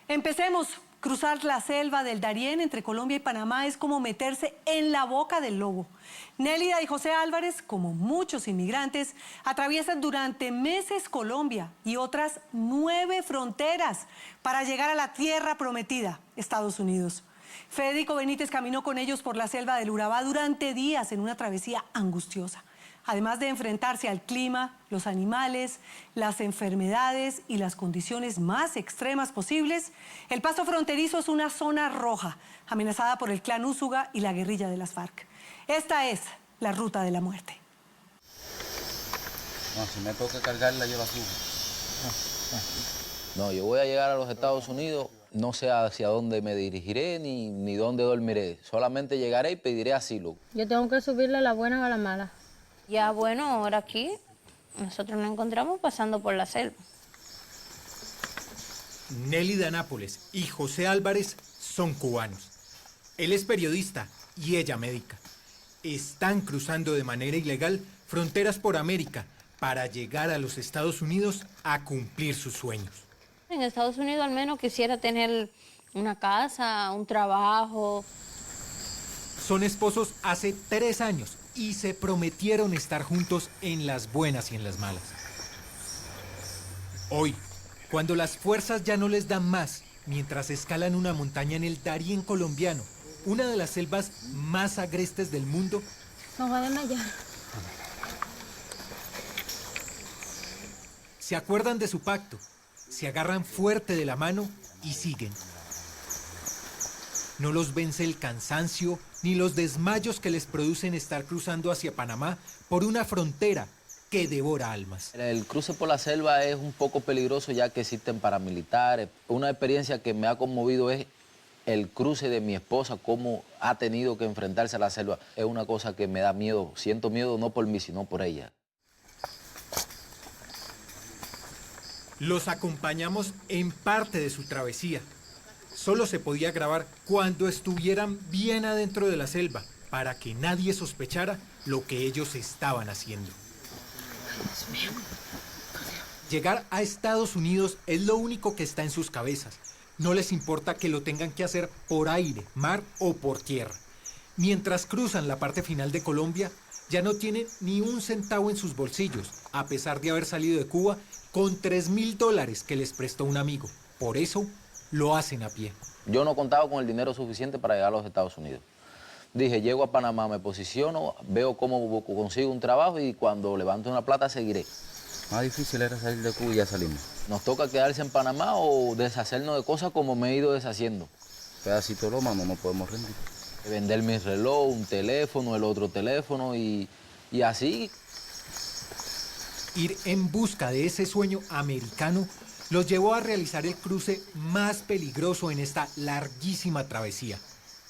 Empecemos. Cruzar la selva del Darién entre Colombia y Panamá es como meterse en la boca del lobo. Nélida y José Álvarez, como muchos inmigrantes, atraviesan durante meses Colombia y otras 9 fronteras para llegar a la tierra prometida, Estados Unidos. Federico Benítez caminó con ellos por la selva del Urabá durante días en una travesía angustiosa. Además de enfrentarse al clima, los animales, las enfermedades y las condiciones más extremas posibles, el paso fronterizo es una zona roja, amenazada por el clan Úsuga y la guerrilla de las FARC. Esta es la ruta de la muerte. No, si me toca cargarla, yo la subo. No, yo voy a llegar a los Estados Unidos, no sé hacia dónde me dirigiré ni dónde dormiré. Solamente llegaré y pediré asilo. Yo tengo que subirle a la buena o a la mala. Ya bueno, ahora aquí nosotros nos encontramos pasando por la selva. Nélida Nápoles y José Álvarez son cubanos. Él es periodista y ella médica. Están cruzando de manera ilegal fronteras por América para llegar a los Estados Unidos a cumplir sus sueños. En Estados Unidos al menos quisiera tener una casa, un trabajo. Son esposos hace 3 años y se prometieron estar juntos en las buenas y en las malas. Hoy, cuando las fuerzas ya no les dan más, mientras escalan una montaña en el Darién colombiano, una de las selvas más agrestes del mundo, No va a desmayar. se acuerdan de su pacto, se agarran fuerte de la mano y siguen. No los vence el cansancio ni los desmayos que les producen estar cruzando hacia Panamá por una frontera que devora almas. El cruce por la selva es un poco peligroso ya que existen paramilitares. Una experiencia que me ha conmovido es el cruce de mi esposa, cómo ha tenido que enfrentarse a la selva. Es una cosa que me da miedo. Siento miedo no por mí, sino por ella. Los acompañamos en parte de su travesía. Solo se podía grabar cuando estuvieran bien adentro de la selva, para que nadie sospechara lo que ellos estaban haciendo. Llegar a Estados Unidos es lo único que está en sus cabezas. No les importa que lo tengan que hacer por aire, mar o por tierra. Mientras cruzan la parte final de Colombia, ya no tienen ni un centavo en sus bolsillos, a pesar de haber salido de Cuba con $3.000 que les prestó un amigo. Por eso lo hacen a pie. Yo no contaba con el dinero suficiente para llegar a los Estados Unidos. Dije, llego a Panamá, me posiciono, veo cómo consigo un trabajo y cuando levante una plata seguiré. Más difícil era salir de Cuba y ya salimos. Nos toca quedarse en Panamá o deshacernos de cosas como me he ido deshaciendo. Pedacito de loma, no podemos rendir. Vender mi reloj, un teléfono, el otro teléfono y así. Ir en busca de ese sueño americano los llevó a realizar el cruce más peligroso en esta larguísima travesía,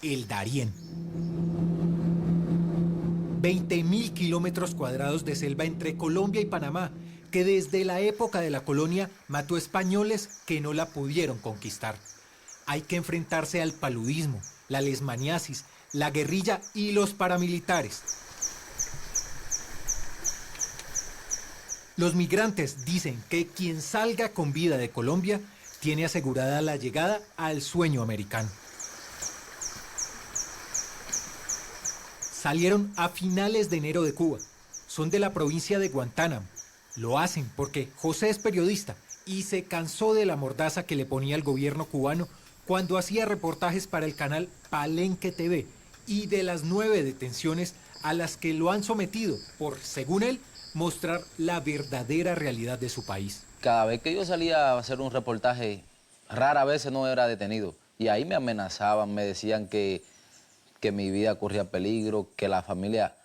el Darién. 20.000 kilómetros cuadrados de selva entre Colombia y Panamá, que desde la época de la colonia mató españoles que no la pudieron conquistar. Hay que enfrentarse al paludismo, la lesmaniasis, la guerrilla y los paramilitares. Los migrantes dicen que quien salga con vida de Colombia tiene asegurada la llegada al sueño americano. Salieron a finales de enero de Cuba. Son de la provincia de Guantánamo. Lo hacen porque José es periodista y se cansó de la mordaza que le ponía el gobierno cubano cuando hacía reportajes para el canal Palenque TV y de las 9 detenciones a las que lo han sometido por, según él, mostrar la verdadera realidad de su país. Cada vez que yo salía a hacer un reportaje, rara vez no era detenido. Y ahí me amenazaban, me decían que mi vida corría peligro, que la familia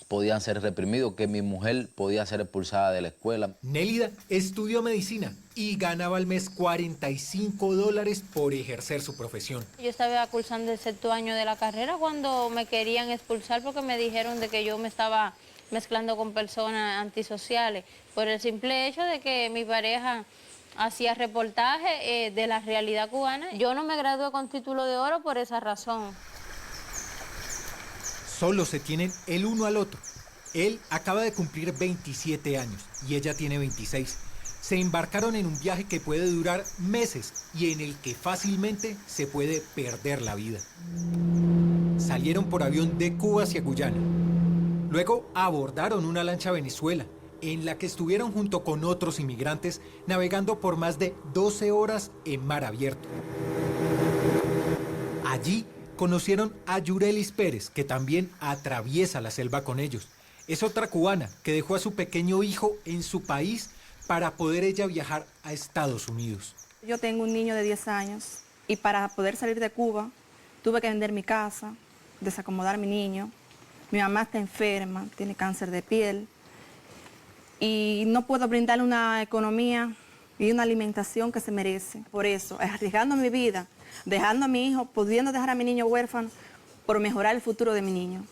podían ser reprimidos, que mi mujer podía ser expulsada de la escuela. Nélida estudió medicina y ganaba al mes $45 por ejercer su profesión. Yo estaba cursando el 6º año de la carrera cuando me querían expulsar porque me dijeron de que yo me estaba mezclando con personas antisociales por el simple hecho de que mi pareja hacía reportaje de la realidad cubana. Yo no me gradué con título de oro por esa razón. Solo se tienen el uno al otro. Él acaba de cumplir 27 años y ella tiene 26. se embarcaron en un viaje que puede durar meses y en el que fácilmente se puede perder la vida. Salieron por avión de Cuba hacia Guyana. Luego abordaron una lancha a Venezuela, en la que estuvieron junto con otros inmigrantes navegando por más de 12 horas en mar abierto. Allí conocieron a Yurelis Pérez, que también atraviesa la selva con ellos. Es otra cubana que dejó a su pequeño hijo en su país para poder ella viajar a Estados Unidos. Yo tengo un niño de 10 años y para poder salir de Cuba tuve que vender mi casa, desacomodar a mi niño. Mi mamá está enferma, tiene cáncer de piel y no puedo brindarle una economía y una alimentación que se merece. Por eso, arriesgando mi vida, dejando a mi hijo, pudiendo dejar a mi niño huérfano por mejorar el futuro de mi niño.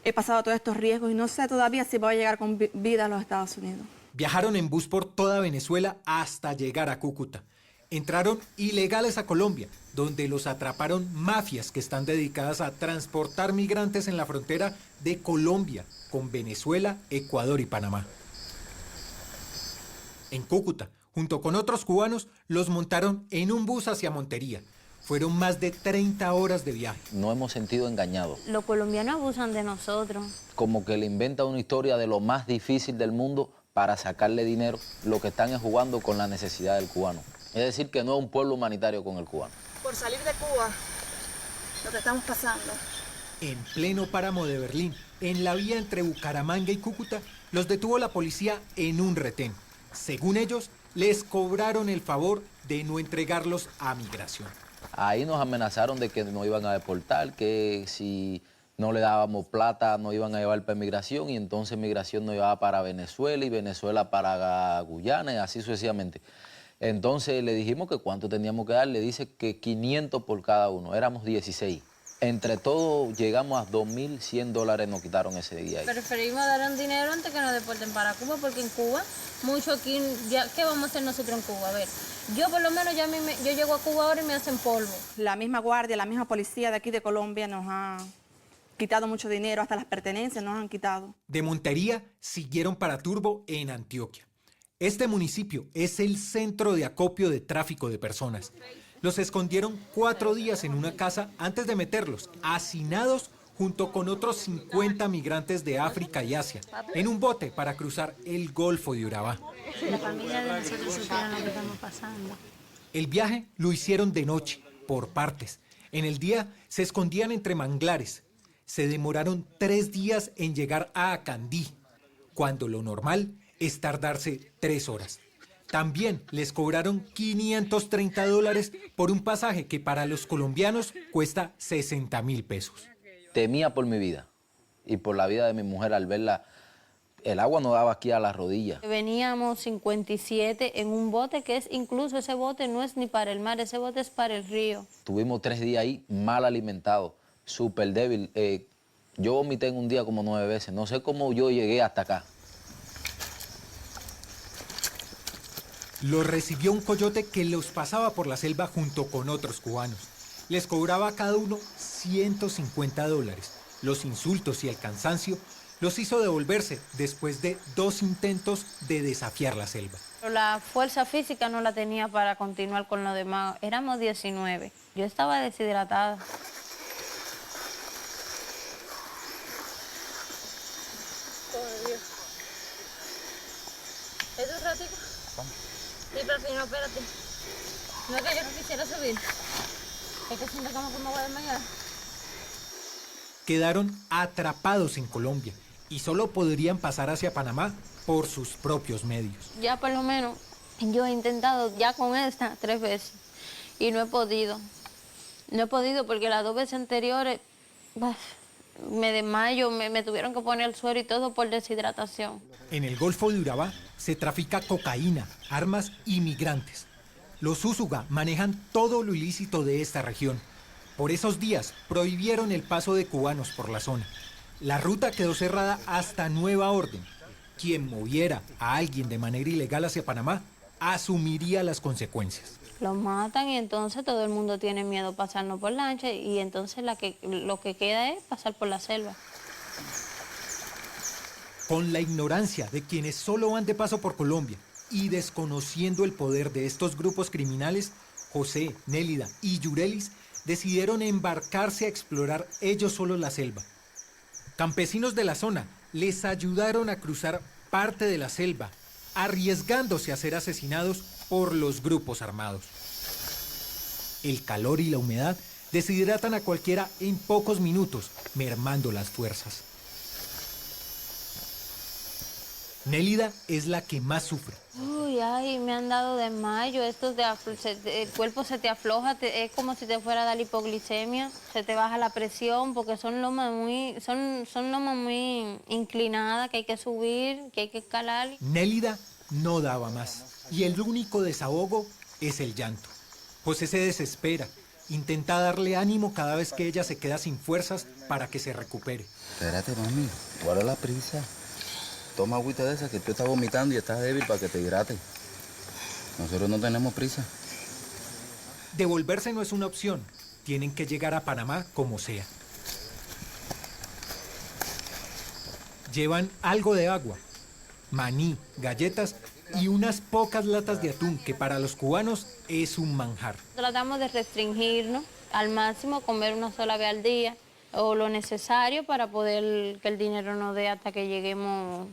He pasado todos estos riesgos y no sé todavía si voy a llegar con vida a los Estados Unidos. Viajaron en bus por toda Venezuela hasta llegar a Cúcuta. Entraron ilegales a Colombia, donde los atraparon mafias que están dedicadas a transportar migrantes en la frontera de Colombia con Venezuela, Ecuador y Panamá. En Cúcuta, junto con otros cubanos, los montaron en un bus hacia Montería. Fueron más de 30 horas de viaje. Nos hemos sentido engañados. Los colombianos abusan de nosotros. Como que le inventan una historia de lo más difícil del mundo para sacarle dinero. Lo que están es jugando con la necesidad del cubano. Es decir, que no es un pueblo humanitario con el cubano. Por salir de Cuba, lo que estamos pasando. En pleno páramo de Berlín, en la vía entre Bucaramanga y Cúcuta, los detuvo la policía en un retén. Según ellos, les cobraron el favor de no entregarlos a migración. Ahí nos amenazaron de que nos iban a deportar, que si no le dábamos plata nos iban a llevar para migración y entonces migración nos llevaba para Venezuela y Venezuela para Guyana y así sucesivamente. Entonces le dijimos que cuánto teníamos que dar, le dice que 500 por cada uno, éramos 16. Entre todos llegamos a $2.100 nos quitaron ese día ahí. Preferimos dar un dinero antes que nos deporten para Cuba, porque en Cuba, mucho aquí, ya, ¿qué vamos a hacer nosotros en Cuba? A ver, yo por lo menos ya yo llego a Cuba ahora y me hacen polvo. La misma guardia, la misma policía de aquí de Colombia nos ha quitado mucho dinero, hasta las pertenencias nos han quitado. De Montería siguieron para Turbo en Antioquia. Este municipio es el centro de acopio de tráfico de personas. Los escondieron 4 días en una casa antes de meterlos, hacinados junto con otros 50 migrantes de África y Asia, en un bote para cruzar el Golfo de Urabá. La familia de nosotros supieron lo que estamos pasando. El viaje lo hicieron de noche, por partes. En el día se escondían entre manglares. Se demoraron 3 días en llegar a Acandí, cuando lo normal es tardarse 3 horas. También les cobraron $530 por un pasaje que para los colombianos cuesta 60.000 pesos. Temía por mi vida y por la vida de mi mujer al verla. El agua nos daba aquí a las rodillas. Veníamos 57 en un bote que es, incluso ese bote no es ni para el mar, ese bote es para el río. Tuvimos 3 días ahí mal alimentados, súper débil. Yo vomité en un día como 9 veces. No sé cómo yo llegué hasta acá. Los recibió un coyote que los pasaba por la selva junto con otros cubanos. Les cobraba a cada uno $150. Los insultos y el cansancio los hizo devolverse después de 2 intentos de desafiar la selva. Pero la fuerza física no la tenía para continuar con lo demás. Éramos 19. Yo estaba deshidratada. ¿Es un ratico? Sí, pero si no, espérate. No es que yo no quisiera subir. Es que siento como que me voy a desmayar. Quedaron atrapados en Colombia y solo podrían pasar hacia Panamá por sus propios medios. Ya por lo menos yo he intentado ya con esta 3 veces y no he podido. No he podido porque las 2 veces anteriores me desmayo, me tuvieron que poner el suero y todo por deshidratación. En el Golfo de Urabá se trafica cocaína, armas y migrantes. Los Úsuga manejan todo lo ilícito de esta región. Por esos días prohibieron el paso de cubanos por la zona. La ruta quedó cerrada hasta nueva orden. Quien moviera a alguien de manera ilegal hacia Panamá asumiría las consecuencias. Los matan y entonces todo el mundo tiene miedo a pasarnos por lancha y entonces lo que queda es pasar por la selva. Con la ignorancia de quienes solo van de paso por Colombia y desconociendo el poder de estos grupos criminales, José, Nélida y Yurelis decidieron embarcarse a explorar ellos solos la selva. Campesinos de la zona les ayudaron a cruzar parte de la selva, arriesgándose a ser asesinados por los grupos armados. El calor y la humedad deshidratan a cualquiera en pocos minutos, mermando las fuerzas. Nélida es la que más sufre. Uy, ay, me han dado desmayo, el cuerpo se te afloja, es como si te fuera a dar hipoglicemia, se te baja la presión porque son lomas muy inclinadas que hay que subir, que hay que escalar. Nélida no daba más y el único desahogo es el llanto. José se desespera, intenta darle ánimo cada vez que ella se queda sin fuerzas para que se recupere. Espérate, mami, guarda la prisa. Toma agüita de esa que tú estás vomitando y estás débil para que te hidrate. Nosotros no tenemos prisa. Devolverse no es una opción. Tienen que llegar a Panamá como sea. Llevan algo de agua, maní, galletas y unas pocas latas de atún que para los cubanos es un manjar. Tratamos de restringirnos al máximo, comer una sola vez al día o lo necesario para poder que el dinero nos dé hasta que lleguemos,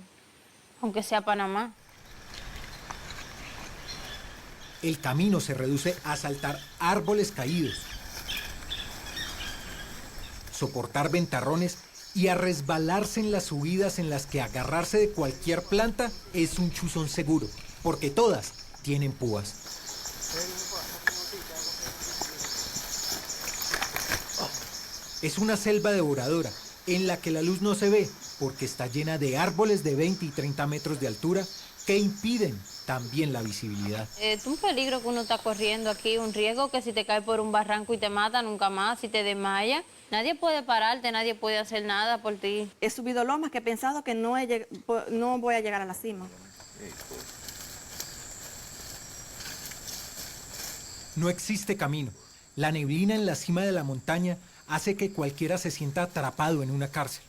aunque sea a Panamá. El camino se reduce a saltar árboles caídos, soportar ventarrones y a resbalarse en las subidas en las que agarrarse de cualquier planta es un chuzón seguro, porque todas tienen púas. Es una selva devoradora en la que la luz no se ve porque está llena de árboles de 20 y 30 metros de altura que impiden también la visibilidad. Es un peligro que uno está corriendo aquí, un riesgo que si te caes por un barranco y te mata, nunca más, si te desmayas, nadie puede pararte, nadie puede hacer nada por ti. He subido lomas que he pensado que no voy a llegar a la cima. No existe camino. La neblina en la cima de la montaña hace que cualquiera se sienta atrapado en una cárcel.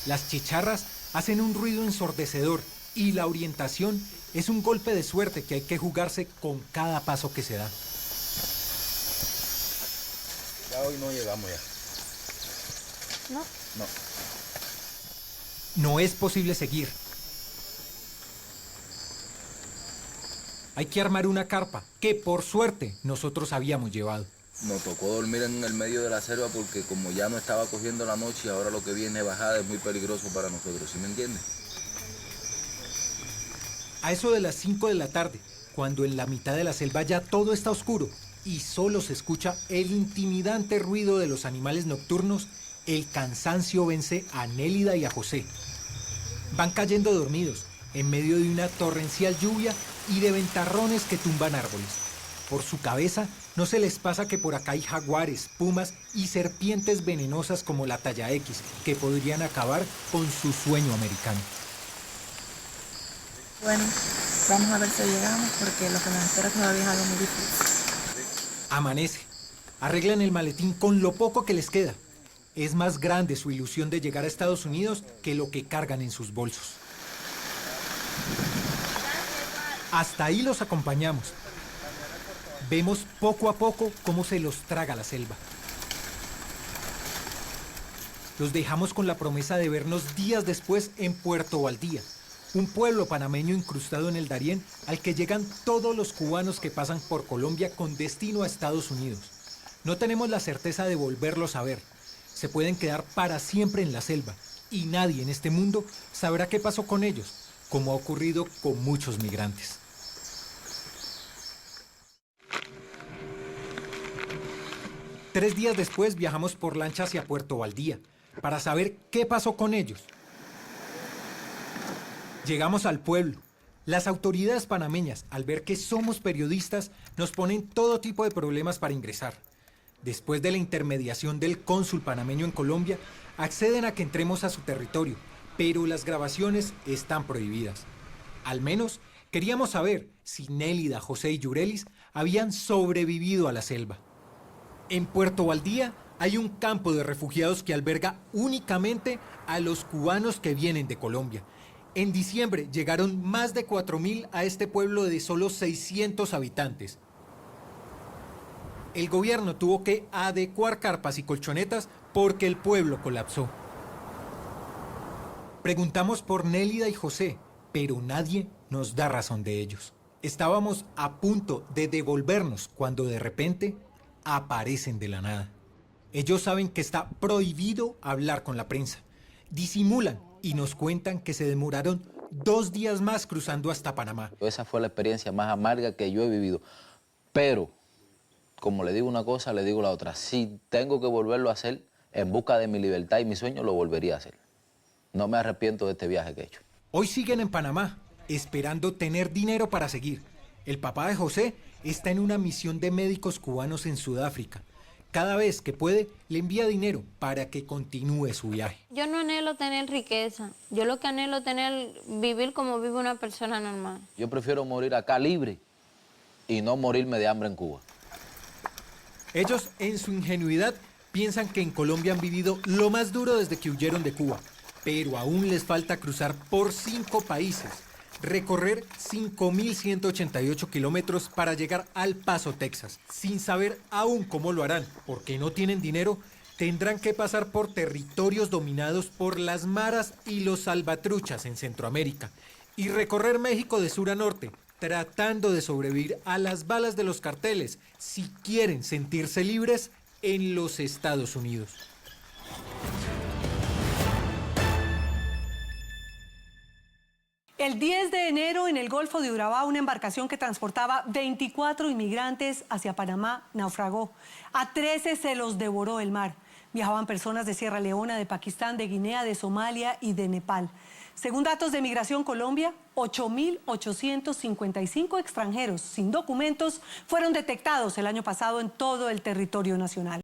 Las chicharras hacen un ruido ensordecedor y la orientación es un golpe de suerte que hay que jugarse con cada paso que se da. Ya hoy no llegamos ya. No. No. No es posible seguir. Hay que armar una carpa que por suerte nosotros habíamos llevado. Nos tocó dormir en el medio de la selva porque como ya no estaba cogiendo la noche, ahora lo que viene bajada es muy peligroso para nosotros, ¿sí me entiendes? A eso de las 5 de la tarde, cuando en la mitad de la selva ya todo está oscuro y solo se escucha el intimidante ruido de los animales nocturnos, el cansancio vence a Nélida y a José. Van cayendo dormidos en medio de una torrencial lluvia y de ventarrones que tumban árboles. Por su cabeza no se les pasa que por acá hay jaguares, pumas y serpientes venenosas como la talla X, que podrían acabar con su sueño americano. Bueno, vamos a ver si llegamos porque lo que nos espera todavía es algo muy difícil. Amanece. Arreglan el maletín con lo poco que les queda. Es más grande su ilusión de llegar a Estados Unidos que lo que cargan en sus bolsos. Hasta ahí los acompañamos. Vemos poco a poco cómo se los traga la selva. Los dejamos con la promesa de vernos días después en Puerto Valdía, un pueblo panameño incrustado en el Darién al que llegan todos los cubanos que pasan por Colombia con destino a Estados Unidos. No tenemos la certeza de volverlos a ver. Se pueden quedar para siempre en la selva y nadie en este mundo sabrá qué pasó con ellos, como ha ocurrido con muchos migrantes. Tres días después viajamos por lancha hacia Puerto Valdía para saber qué pasó con ellos. Llegamos al pueblo. Las autoridades panameñas, al ver que somos periodistas, nos ponen todo tipo de problemas para ingresar. Después de la intermediación del cónsul panameño en Colombia, acceden a que entremos a su territorio, pero las grabaciones están prohibidas. Al menos queríamos saber si Nélida, José y Yurelis habían sobrevivido a la selva. En Puerto Valdía hay un campo de refugiados que alberga únicamente a los cubanos que vienen de Colombia En diciembre llegaron más de 4.000 a este pueblo de solo 600 habitantes. El gobierno tuvo que adecuar carpas y colchonetas porque el pueblo colapsó. Preguntamos por Nélida y José, pero nadie nos da razón de ellos. Estábamos a punto de devolvernos cuando de repente aparecen de la nada. Ellos saben que está prohibido hablar con la prensa. Disimulan y nos cuentan que se demoraron 2 días más cruzando hasta Panamá. Esa fue la experiencia más amarga que yo he vivido. Pero, como le digo una cosa, le digo la otra. Si tengo que volverlo a hacer en busca de mi libertad y mi sueño, lo volvería a hacer. No me arrepiento de este viaje que he hecho. Hoy siguen en Panamá, esperando tener dinero para seguir. El papá de José está en una misión de médicos cubanos en Sudáfrica. Cada vez que puede, le envía dinero para que continúe su viaje. Yo no anhelo tener riqueza. Yo lo que anhelo es vivir como vive una persona normal. Yo prefiero morir acá libre y no morirme de hambre en Cuba. Ellos, en su ingenuidad, piensan que en Colombia han vivido lo más duro desde que huyeron de Cuba. Pero aún les falta cruzar por 5 países, recorrer 5.188 kilómetros para llegar al Paso, Texas. Sin saber aún cómo lo harán, porque no tienen dinero, tendrán que pasar por territorios dominados por las maras y los salvatruchas en Centroamérica y recorrer México de sur a norte, tratando de sobrevivir a las balas de los carteles si quieren sentirse libres en los Estados Unidos. El 10 de enero en el Golfo de Urabá, una embarcación que transportaba 24 inmigrantes hacia Panamá naufragó. A 13 se los devoró el mar. Viajaban personas de Sierra Leona, de Pakistán, de Guinea, de Somalia y de Nepal. Según datos de Migración Colombia, 8.855 extranjeros sin documentos fueron detectados el año pasado en todo el territorio nacional.